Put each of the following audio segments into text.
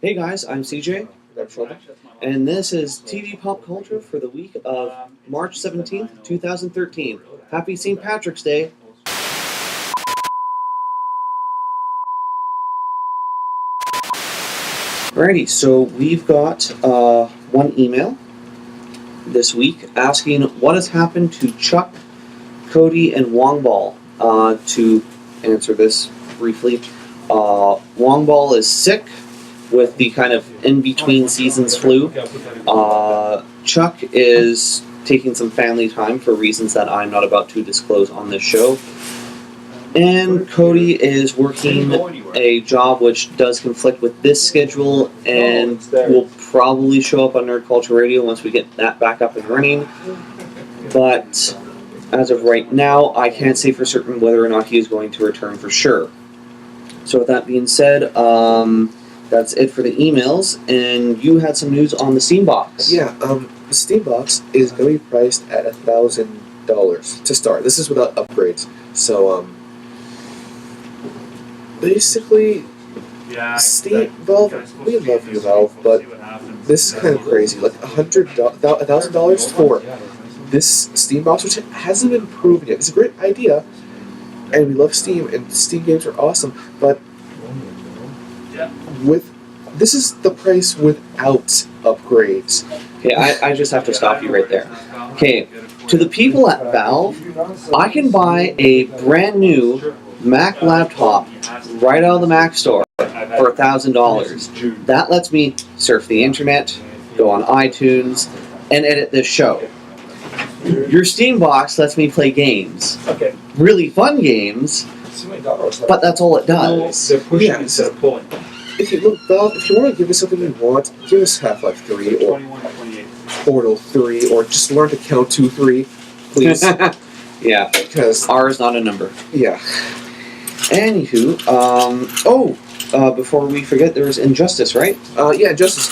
Hey guys, I'm CJ, and this is TV Pop Culture for the week of March 17th, 2013. Happy St. Patrick's Day! Alrighty, so we've got one email this week asking what has happened to Chuck, Cody, and Wongball. To answer this briefly, Wongball is sick with the kind of in-between seasons flu. Chuck is taking some family time for reasons that I'm not about to disclose on this show. And Cody is working a job which does conflict with this schedule and will probably show up on Nerd Culture Radio once we get that back up and running. But as of right now, I can't say for certain whether or not he is going to return for sure. So with that being said, that's it for the emails, and you had some news on the Steam box. Yeah, the Steam box is going to be priced at $1,000 to start. This is without upgrades. So, basically, Steam, Valve, we love you, Valve, but this is kind of crazy. Like $1,000 for this Steam box, which hasn't been proven yet. It's a great idea, and we love Steam, and Steam games are awesome, but this is the price without upgrades. Okay, I just have to stop you right there. Okay, to the people at Valve, I can buy a brand new Mac laptop right out of the Mac store for $1,000. That lets me surf the internet, go on iTunes, and edit this show. Your Steam box lets me play games. Really fun games, but that's all it does. They're pushing instead of pulling. If you look, Valve, if you want to give us something you want, give us Half-Life 3 or Portal 3 or just learn to count 2, 3, please. Yeah, because R is not a number. Yeah. Anywho, before we forget, there was Injustice, right? Yeah, Injustice.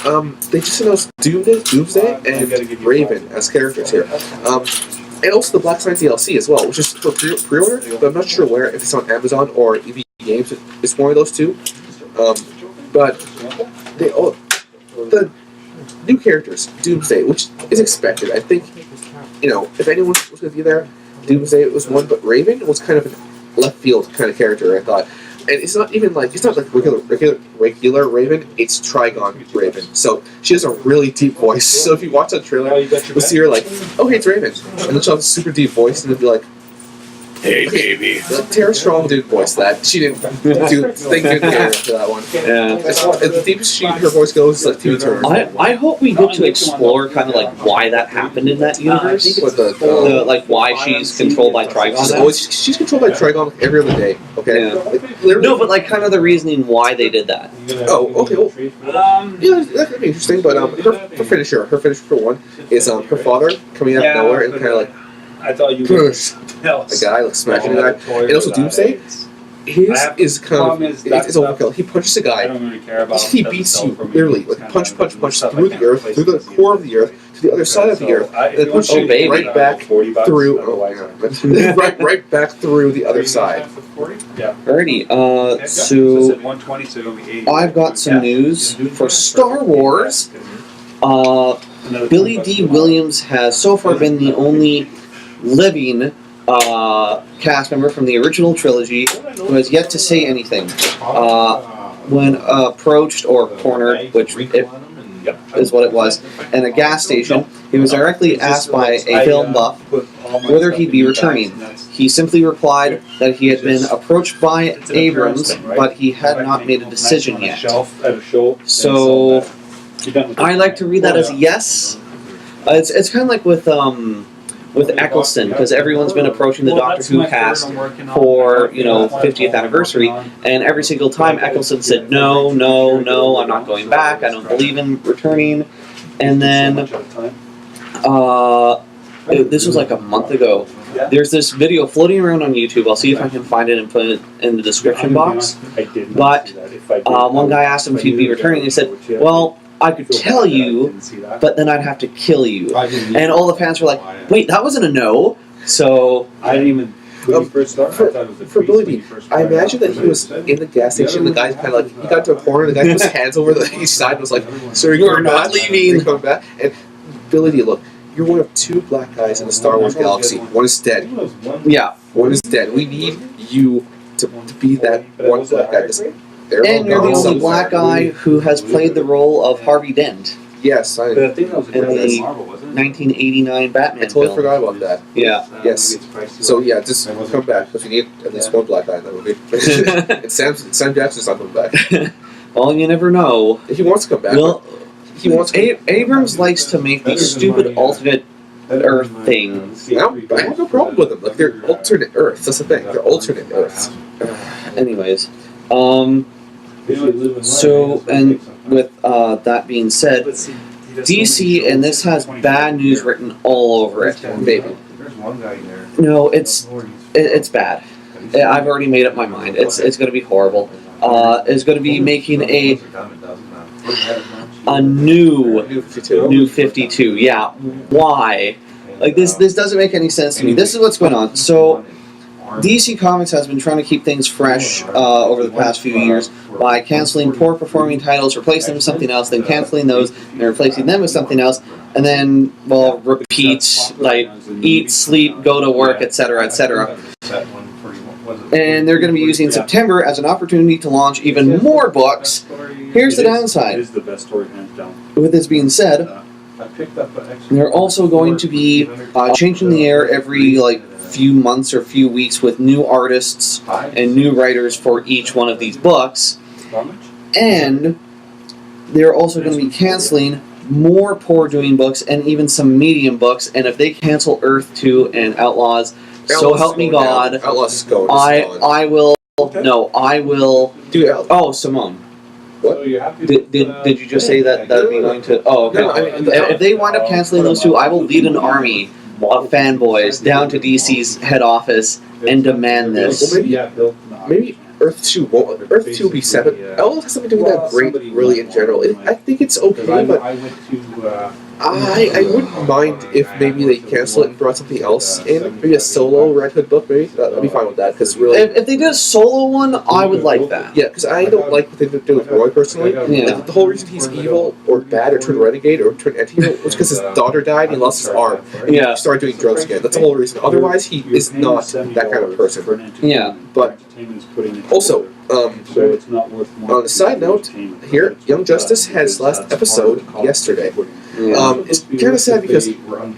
They just announced Doomsday and Raven as characters here. And also the Blackest Night DLC as well, which is for pre-order, but I'm not sure where, if it's on Amazon or EV Games. It's one of those two. But the new characters, Doomsday, which is expected. I think, if anyone was going to be there, Doomsday was one, but Raven was kind of a left field kind of character, I thought. And it's not even like, regular Raven, it's Trigon Raven. So she has a really deep voice. So if you watch that trailer, you'll see her like, oh, hey, it's Raven. And then she'll have a super deep voice, and it'll be like, hey, baby. Tara Strong didn't voice that. She didn't do thing good for that one. Yeah. The deepest her voice goes is like Tina Turner. I hope we get to explore kind of like why that happened in that universe. With like why she's controlled by Trigon. She's controlled by Trigon like every other day. Okay. Yeah. Like, No, but like kind of the reasoning why they did that. Oh, okay. Well, yeah, that could be interesting. But her finisher for one, is her father coming out of nowhere and kind of like. I thought you were a guy like smashing a guy, and also Doomsday. His is kind of it's overkill. He punches a guy. I don't really care about. He beats you literally, like punch through the earth, through the core of the earth, to the other side of the earth, and then punches you right back through. right back through the other side. Alrighty, so I've got some news for Star Wars. Billy Dee Williams has so far been the only living cast member from the original trilogy who has yet to say anything. When approached or cornered, which is what it was, in a gas station, he was directly asked by a film buff whether he'd be returning. He simply replied that he had been approached by Abrams, but he had not made a decision yet. So I like to read that as yes. It's kind of like with Eccleston, because everyone's been approaching the Doctor Who cast for 50th anniversary, and every single time Eccleston said no, I'm not going back, I don't believe in returning, and then this was like a month ago. There's this video floating around on YouTube. I'll see if I can find it and put it in the description box. But one guy asked him if he'd be returning, and he said, well, I could tell you, but then I'd have to kill you. And all the fans were like, wait, that wasn't a no. So I didn't even When you first started, I thought it was the for priest Billy when Dee, you first I started imagine out. that he was in the gas station. The guy's kind of like, he got to a corner, the guy put his hands over each side and was like, "Sir, you're not leaving. You're coming back." And Billy Dee, look, you're one of 2 black guys in the Star Wars galaxy. One is dead. Yeah. One is dead. We need you to be that one black guy. They're all And you're the gone only somewhere. black guy who has played the role of Harvey Dent Yes, But I think that was in the Marvel, wasn't it? 1989 Batman I totally film. forgot about that. Yeah. Yes. So yeah, just come back because we need at least one black guy in that movie. And Sam Jackson's not coming back. Well, you never know. He wants to come back. Well, he wants to. Abrams likes to make these stupid alternate Earth things. I have no problem with them. Like they're alternate Earths. That's the thing. They're alternate Earths. Anyways, so and with that being said, DC, and this has bad news written all over it. Maybe. There's one guy there. No, it's bad. I've already made up my mind. It's going to be horrible. Is going to be making a new 52. Yeah, why? Like this doesn't make any sense to me. This is what's going on. So DC Comics has been trying to keep things fresh over the past few years by canceling poor performing titles, replacing them with something else, then canceling those, and replacing them with something else, and then, well, repeat, like, eat, sleep, go to work, etc., etc. And they're going to be using September as an opportunity to launch even more books. Here's the downside. It is the best story, hands down. With this being said, they're also going to be changing the air every, like, few months or few weeks with new artists and new writers for each one of these books, and they're also going to be canceling more poor doing books and even some medium books. And if they cancel Earth 2 and Outlaws, so help me God, Outlaws is going. I will do Outlaws. Oh, Simone, What? did you just say that would be going to? Oh, okay. No, I mean, If they wind up canceling those two, I will lead an army of fanboys down to DC's head office and demand this. Well, maybe Earth 2 won't. Earth 2 will be 7. Outlaws has something to do with that great, really, in general. I think it's okay, but I wouldn't mind if maybe they cancel it and brought something else in. Maybe a solo Red Hood book, maybe. I'd be fine with that, because really... If they did a solo one, I would like that. Yeah, because I don't like what they did with Roy, personally. Yeah. Like, the whole reason he's evil, or bad, or turned renegade, or turned anti-hero, was because his daughter died and he lost his arm. And Yeah. he started doing drugs again. That's the whole reason. Otherwise, he is not that kind of person. Yeah. But also, on a side note, here, Young Justice had his last episode yesterday. It's kind of sad because,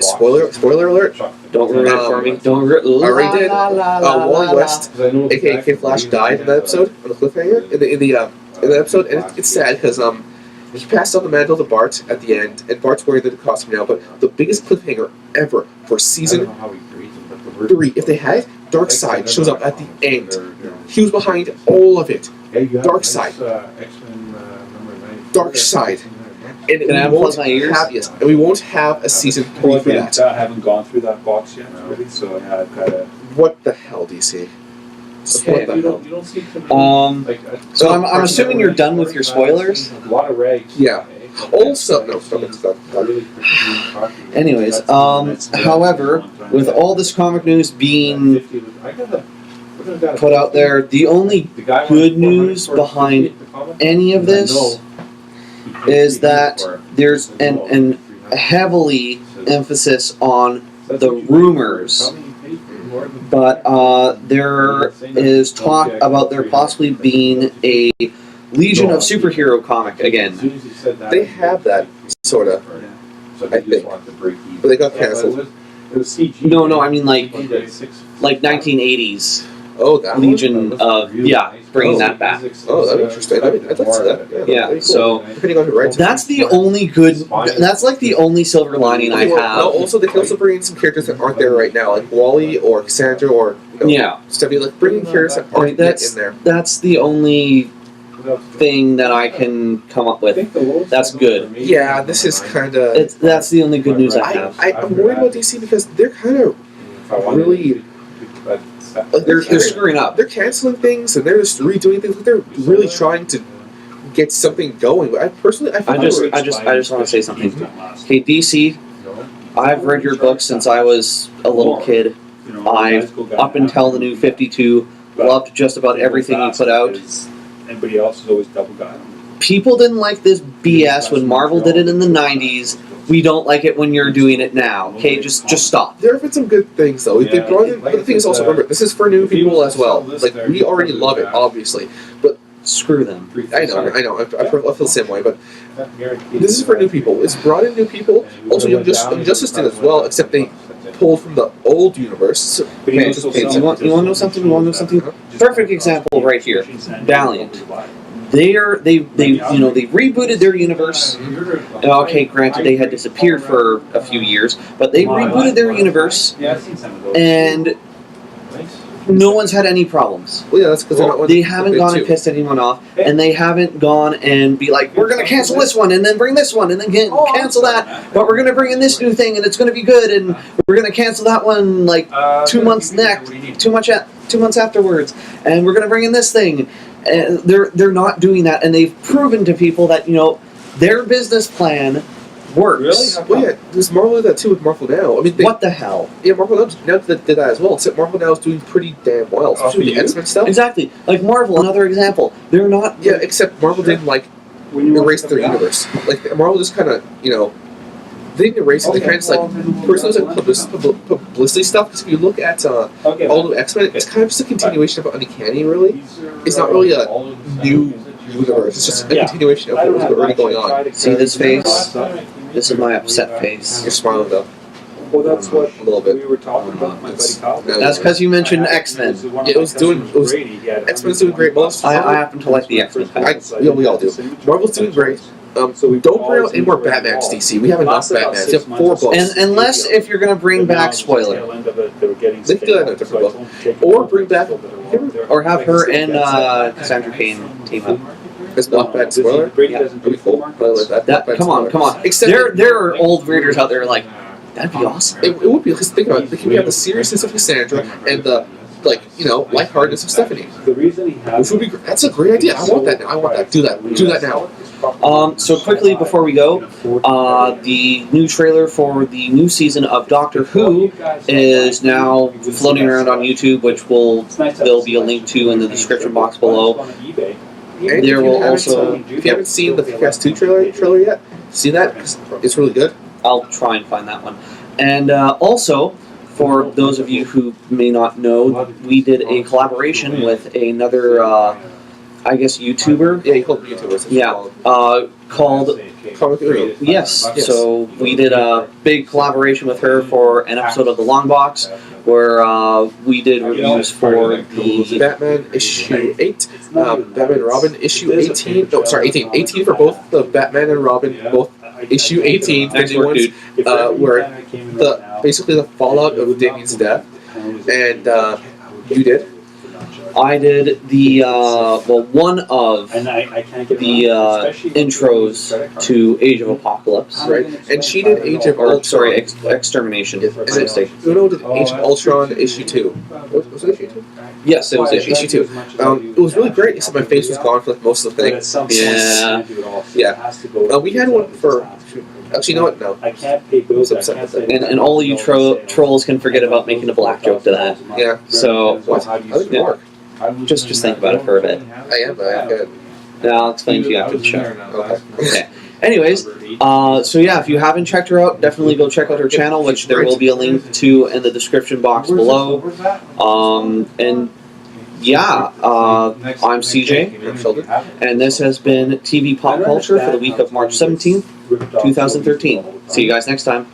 spoiler alert, Don't ruin it for me. Don't ruin it. I already did. Wally West, aka Kid Flash, died in that episode, on the cliffhanger, in the episode, and it's sad because he passed on the mantle to Bart at the end, and Bart's wearing the costume now, but the biggest cliffhanger ever for season 3, if they had it, Darkseid shows up at the end. He was behind all of it. Darkseid. Darkseid. And Can I unplug my ears? And we won't have a season 3 for that. I haven't gone through that box yet, really, so yeah, I've got to... What the hell, DC? Okay. What the hell? You don't see too many, So I'm assuming you're done with your spoilers? A lot of rags. Yeah. Also, no, it's not. Anyways, however, with all this comic news being put out there, the only good news behind any of this is that there's an heavily emphasis on the rumors, but there is talk about there possibly being a Legion of Superhero comic again. They have that, sort of, I think. But they got cancelled. No, I mean like 1980s Oh, that Legion one? of, bringing that back. Oh, that'd be interesting. I'd like to see that. Yeah, that'd be cool. so Depending on who writes it. that's the only good, that's like the only silver lining I No, have. also, they can also bring in some characters that aren't there right now, like Wally or Cassandra or Stephanie. Like, bring in characters that aren't yet in there. That's the only thing that I can come up with. That's good. Yeah, this is kind of... That's the only good news I have. I'm worried about DC because they're kind of really... Like They're screwing up. They're canceling things and they're just redoing things. They're really trying to get something going. But I just want to say something. Hey, DC, I've read your books since I was a little kid, Up until the new 52, loved just about everything he put out. Anybody else is always double got him. People didn't like this BS when Marvel did it in the 90s. We don't like it when you're doing it now. Okay, just stop. There have been some good things though. They brought in, but the thing is also remember this is for new people as well. Like we already love it, obviously, but screw them. I know. I feel the same way, but this is for new people. It's brought in new people. Also, Young Justice did as well, except they pulled from the old universe. Okay, you want to know something? You want to know something? Perfect example right here. Valiant. They rebooted their universe. Okay, granted they had disappeared for a few years, but they rebooted their universe, and no one's had any problems. Well, yeah, that's because they haven't gone and pissed anyone off, and they haven't gone and be like, we're going to cancel this one, and then bring this one, and then cancel that, but we're going to bring in this new thing, and it's going to be good, and we're going to cancel that one like 2 months two months afterwards, and we're going to bring in this thing. And they're not doing that, and they've proven to people that their business plan works. Really? Well, yeah, there's Marvel did that too with Marvel Now. I mean, what the hell? Yeah, Marvel Now did that as well. Except Marvel Now is doing pretty damn well, especially with the X-Men stuff. Exactly, like Marvel, another example. They're not. Yeah, except Marvel didn't erase their universe. Like Marvel just kind of they didn't erase it. They kind of just personally publicity stuff. Because if you look at all the X-Men, it's kind of just a continuation of Uncanny. Really, it's not really a new universe. It's just a continuation of what was already going on. See this face? This is my upset face. You're smiling though. Well, that's what a little bit. We were talking about. My buddy Kyle. That's because you mentioned X-Men. Yeah, X-Men's doing great. I happen to like the X-Men. We all do. Marvel's doing great. So don't bring out any more Batmans, DC. We have enough Batmans. You have 4 books. And unless if you're going to bring back Spoiler. They can do that in a different book. Or bring back... Or have her and Cassandra Cain team up. It's not bad Spoiler? Yeah. Pretty cool. Come on. Except there are old readers out there like, that'd be awesome. It would be, because think about it. We have the seriousness of Cassandra and the, lightheartedness of Stephanie. Which would be great. That's a great idea. I want that now. I want that. Do that now. So quickly before we go, the new trailer for the new season of Doctor Who is now floating around on YouTube, which there'll be a link to in the description box below. And there will also, if you haven't seen the Cast 2 trailer yet, see that? It's really good. I'll try and find that one. And also, for those of you who may not know, we did a collaboration with another, YouTuber. Yeah, you call them YouTubers. Yeah, called Comic Uno. Yes. So we did a big collaboration with her for an episode of The Long Box, where we did reviews for the Batman issue 8, Batman and Robin issue 18. No, sorry, 18. 18 for both the Batman and Robin, both issue 18. Nice work, dude. Where basically the fallout of Damien's death, and you did. I did the one of the intros to Age of Apocalypse, right? And she did Age of Ultron. Sorry, Extermination. Uno did Age of Ultron issue 2. Was it issue 2? Yes, it was issue 2. It was really great, except my face was gone for most of the thing. Yeah. We had one for. Actually, you know what? No. I can't pay bills. And all you trolls can forget about making a black joke to that. Yeah. So what? How does it work? Just think about it for a bit. I am, but I could. I'll explain to you after the show. Okay. Anyways, so yeah, if you haven't checked her out, definitely go check out her channel, which there will be a link to in the description box below. And yeah, I'm CJ, and this has been TV Pop Culture for the week of March 17th, 2013. See you guys next time.